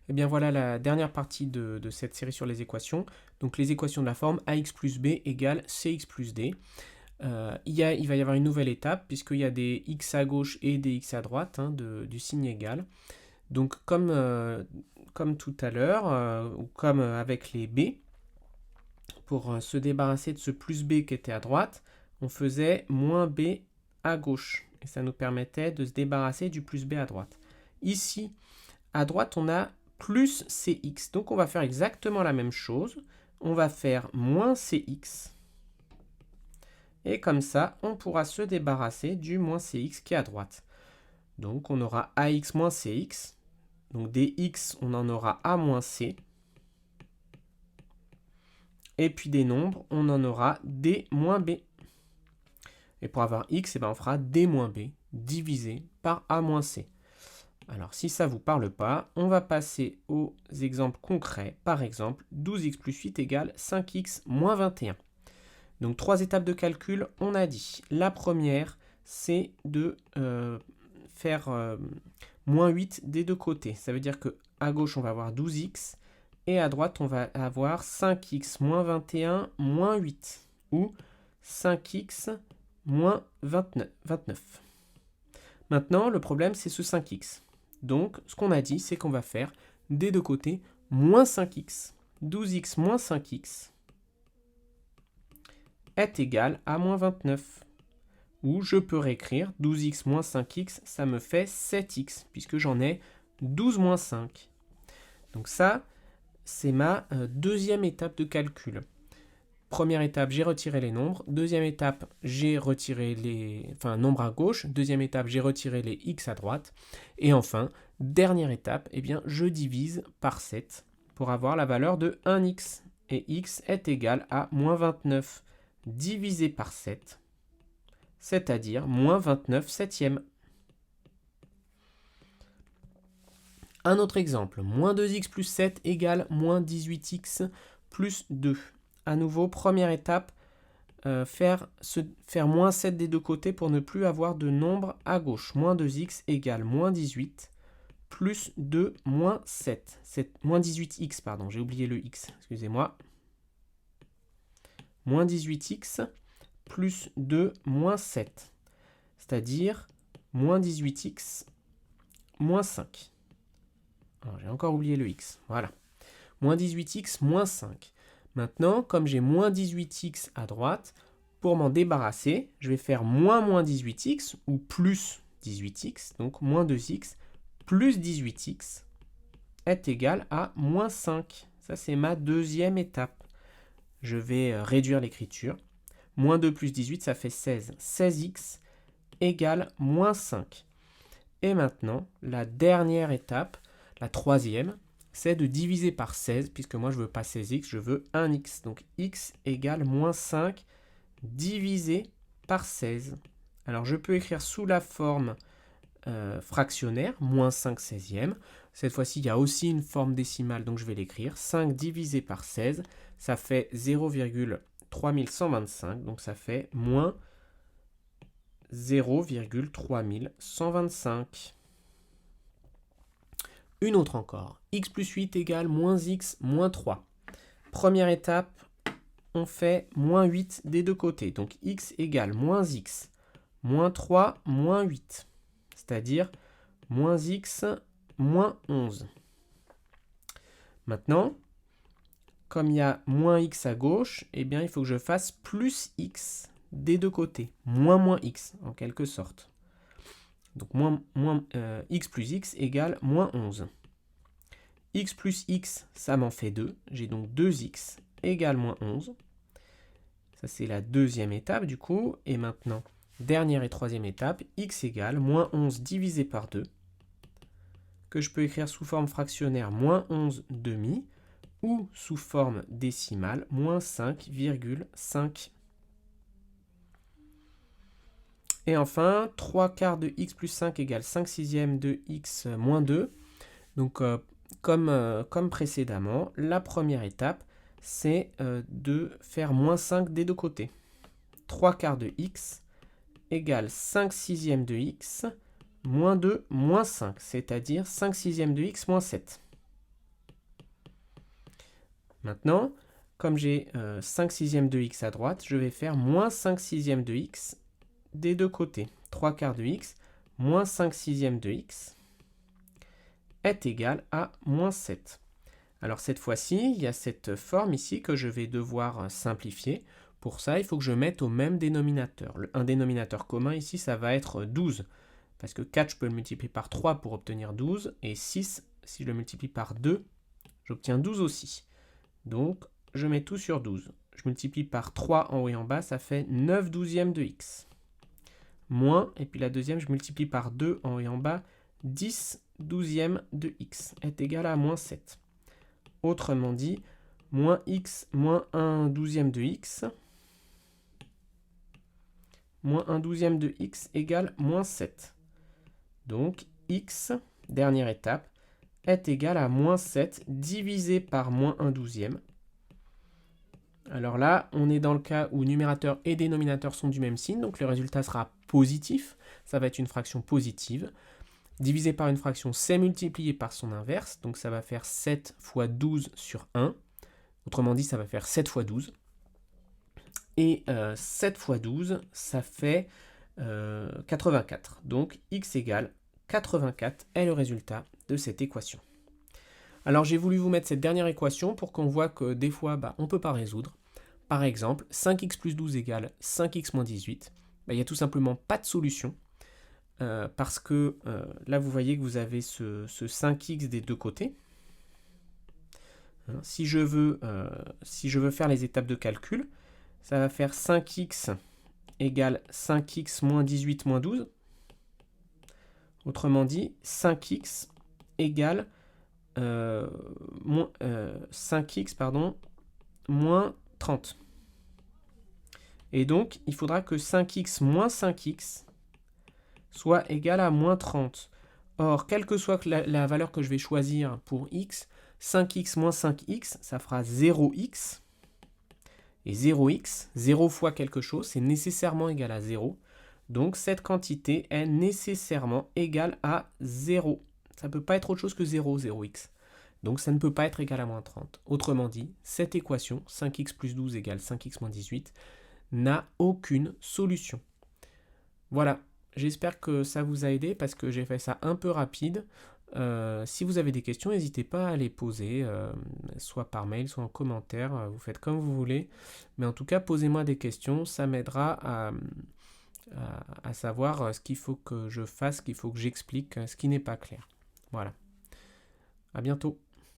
Et bien voilà la dernière partie de cette série sur les équations. Donc les équations de la forme ax plus b égale cx plus d. Il va y avoir une nouvelle étape puisqu'il y a des x à gauche et des x à droite du signe égal. Donc comme tout à l'heure, ou comme avec les b, pour se débarrasser de ce plus b qui était à droite, on faisait moins b à gauche. Et ça nous permettait de se débarrasser du plus b à droite. Ici, à droite, on a plus cx. Donc on va faire exactement la même chose. On va faire moins cx. Et comme ça, on pourra se débarrasser du moins cx qui est à droite. Donc on aura ax moins cx. Donc des x, on en aura a moins c. Et puis des nombres, on en aura d moins b. Et pour avoir x, on fera d moins b divisé par a moins c. Alors si ça ne vous parle pas, on va passer aux exemples concrets. Par exemple, 12x plus 8 égale 5x moins 21. Donc 3 étapes de calcul, on a dit. La première, c'est de faire moins 8 des deux côtés. Ça veut dire qu'à gauche, on va avoir 12x et à droite, on va avoir 5x moins 21 moins 8 ou 5x moins 29. Maintenant, le problème, c'est ce 5x. Donc, ce qu'on a dit, c'est qu'on va faire des deux côtés moins 5x. 12x moins 5x est égal à moins 29. Ou je peux réécrire 12x moins 5x, ça me fait 7x, puisque j'en ai 12 moins 5. Donc ça, c'est ma deuxième étape de calcul. Première étape, j'ai retiré les nombres. Deuxième étape, j'ai retiré les nombres à gauche. Deuxième étape, j'ai retiré les x à droite. Et enfin, dernière étape, je divise par 7 pour avoir la valeur de 1x. Et x est égal à moins 29 divisé par 7, c'est-à-dire moins 29 septièmes. Un autre exemple, moins 2x plus 7 égale moins 18x plus 2. À nouveau, première étape, faire moins 7 des deux côtés pour ne plus avoir de nombre à gauche. Moins 2x égale moins 18 plus 2 moins 7. Moins 18x, pardon, j'ai oublié le x, excusez-moi. Moins 18x plus 2 moins 7, c'est-à-dire moins 18x moins 5. Alors, j'ai encore oublié le x, voilà. Moins 18x moins 5. Maintenant, comme j'ai moins 18x à droite, pour m'en débarrasser, je vais faire moins 18x ou plus 18x, donc moins 2x plus 18x est égal à moins 5. Ça, c'est ma deuxième étape. Je vais réduire l'écriture. Moins 2 plus 18, ça fait 16. 16x égale moins 5. Et maintenant, la dernière étape, la troisième, c'est de diviser par 16, puisque moi je ne veux pas 16x, je veux 1x. Donc x égale moins 5 divisé par 16. Alors je peux écrire sous la forme fractionnaire, moins 5 16e. Cette fois-ci, il y a aussi une forme décimale, donc je vais l'écrire. 5 divisé par 16, ça fait 0,3125, donc ça fait moins 0,3125. Une autre encore, x plus 8 égale moins x moins 3. Première étape, on fait moins 8 des deux côtés. Donc x égale moins x moins 3 moins 8. C'est-à-dire moins x moins 11. Maintenant, comme il y a moins x à gauche, il faut que je fasse plus x des deux côtés. Moins x, en quelque sorte. Donc x plus x égale moins 11. X plus x, ça m'en fait 2. J'ai donc 2x égale moins 11. Ça, c'est la deuxième étape, du coup. Et maintenant, dernière et troisième étape, x égale moins 11 divisé par 2, que je peux écrire sous forme fractionnaire moins 11 demi, ou sous forme décimale, moins 5,5. Et enfin, 3 quarts de x plus 5 égale 5 sixièmes de x moins 2. Donc, comme précédemment, la première étape, c'est de faire moins 5 des deux côtés. 3 quarts de x égale 5 sixièmes de x moins 2 moins 5, c'est-à-dire 5 sixièmes de x moins 7. Maintenant, comme j'ai 5 sixièmes de x à droite, je vais faire moins 5 sixièmes de x des deux côtés. 3 quarts de x moins 5 sixièmes de x est égal à moins 7. Alors cette fois-ci, il y a cette forme ici que je vais devoir simplifier. Pour ça, il faut que je mette au même dénominateur. Un dénominateur commun ici, ça va être 12. Parce que 4, je peux le multiplier par 3 pour obtenir 12. Et 6, si je le multiplie par 2, j'obtiens 12 aussi. Donc, je mets tout sur 12. Je multiplie par 3 en haut et en bas, ça fait 9 douzièmes de x. Moins, et puis la deuxième, je multiplie par 2 en haut et en bas, 10 douzièmes de x est égal à moins 7. Autrement dit, moins x moins 1 douzième de x, moins 1 douzième de x égale moins 7. Donc, x, dernière étape, est égal à moins 7 divisé par moins 1 douzième. Alors là, on est dans le cas où numérateur et dénominateur sont du même signe, donc le résultat sera positif. Ça va être une fraction positive. Divisé par une fraction, c'est multiplié par son inverse, donc ça va faire 7 fois 12 sur 1. Autrement dit, ça va faire 7 fois 12. Et 7 fois 12, ça fait 84. Donc x égale 84 est le résultat de cette équation. Alors j'ai voulu vous mettre cette dernière équation pour qu'on voit que des fois, on ne peut pas résoudre. Par exemple, 5x plus 12 égale 5x moins 18. Il n'y a tout simplement pas de solution. Parce que là, vous voyez que vous avez ce 5x des deux côtés. Si je veux faire les étapes de calcul, ça va faire 5x égale 5x moins 18 moins 12. Autrement dit, 5x égale 5x moins 30. Et donc, il faudra que 5x moins 5x soit égal à moins 30. Or, quelle que soit la valeur que je vais choisir pour x, 5x moins 5x, ça fera 0x. Et 0x, 0 fois quelque chose, c'est nécessairement égal à 0. Donc, cette quantité est nécessairement égale à 0. Ça ne peut pas être autre chose que 0, 0x. Donc, ça ne peut pas être égal à moins 30. Autrement dit, cette équation, 5x plus 12 égale 5x moins 18, n'a aucune solution. Voilà. J'espère que ça vous a aidé parce que j'ai fait ça un peu rapide. Si vous avez des questions, n'hésitez pas à les poser, soit par mail, soit en commentaire. Vous faites comme vous voulez. Mais en tout cas, posez-moi des questions. Ça m'aidera à savoir ce qu'il faut que je fasse, ce qu'il faut que j'explique, ce qui n'est pas clair. Voilà. À bientôt.